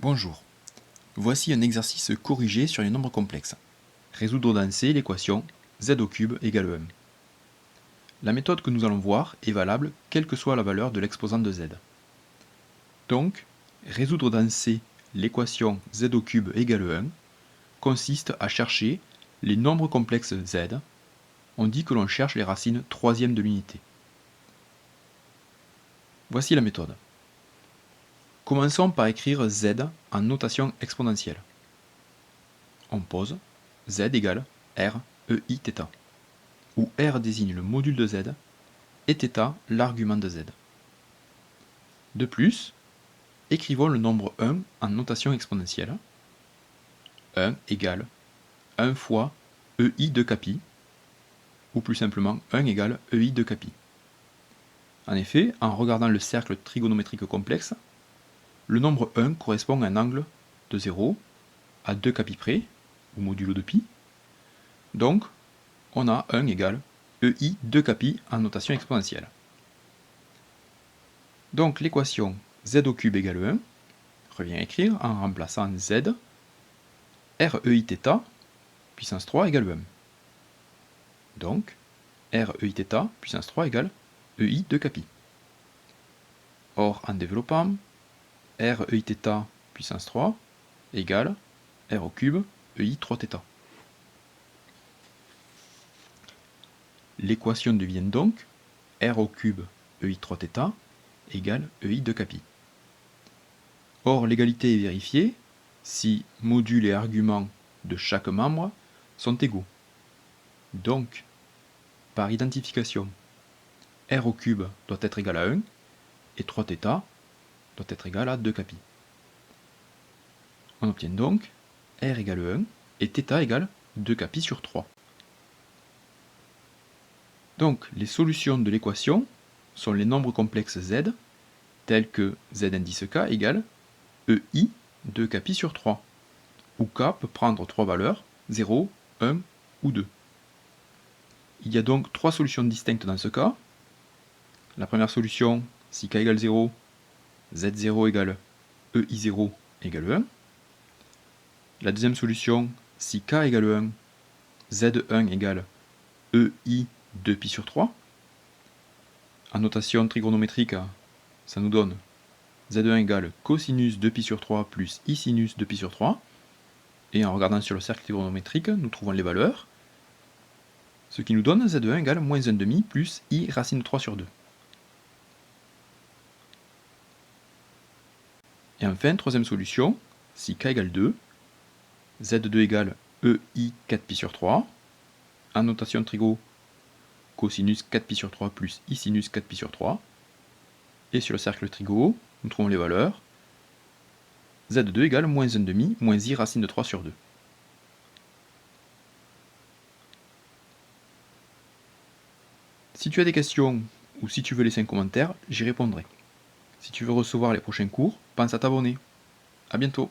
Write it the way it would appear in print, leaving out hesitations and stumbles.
Bonjour. Voici un exercice corrigé sur les nombres complexes. Résoudre dans C l'équation z au cube égale 1. La méthode que nous allons voir est valable quelle que soit la valeur de l'exposant de z. Donc, résoudre dans C l'équation z au cube égale 1 consiste à chercher les nombres complexes z. On dit que l'on cherche les racines troisième de l'unité. Voici la méthode. Commençons par écrire z en notation exponentielle. On pose z égale r ei θ, où r désigne le module de z et θ l'argument de z. De plus, écrivons le nombre 1 en notation exponentielle. 1 égale 1 fois ei de capi, ou plus simplement 1 égale ei de capi. En effet, en regardant le cercle trigonométrique complexe, le nombre 1 correspond à un angle de 0 à 2 capi près, ou modulo de pi. Donc, on a 1 égale ei de capi en notation exponentielle. Donc l'équation z au cube égale 1 revient à écrire en remplaçant z, r ei θ puissance 3 égale 1. Donc, r ei θ puissance 3 égale ei de capi. Or, en développant, r ei θ puissance 3 égale r au cube ei 3θ. L'équation devient donc r au cube ei 3θ égale ei de capi. Or, l'égalité est vérifiée si module et argument de chaque membre sont égaux. Donc, par identification, r au cube doit être égal à 1 et 3θ doit être égal à 2 capi. On obtient donc r égale 1 et θ égale 2 capi sur 3. Donc, les solutions de l'équation sont les nombres complexes z, tels que z indice k égale ei 2 capi sur 3, où k peut prendre 3 valeurs, 0, 1 ou 2. Il y a donc 3 solutions distinctes dans ce cas. La première solution, si k égale 0, z0 égale ei0 égale 1. La deuxième solution, si k égale 1, z1 égale ei 2pi sur 3. En notation trigonométrique, ça nous donne z1 égale cosinus 2pi sur 3 plus i sinus 2pi sur 3. Et en regardant sur le cercle trigonométrique, nous trouvons les valeurs. Ce qui nous donne z1 égale moins 1,5 plus i racine de 3 sur 2. Et enfin, troisième solution, si k égale 2, z2 égale ei 4pi sur 3. En notation trigo, cosinus 4pi sur 3 plus i sinus 4pi sur 3. Et sur le cercle trigo, nous trouvons les valeurs. z2 égale moins 1,5 moins i racine de 3 sur 2. Si tu as des questions ou si tu veux laisser un commentaire, j'y répondrai. Si tu veux recevoir les prochains cours, pense à t'abonner. A bientôt.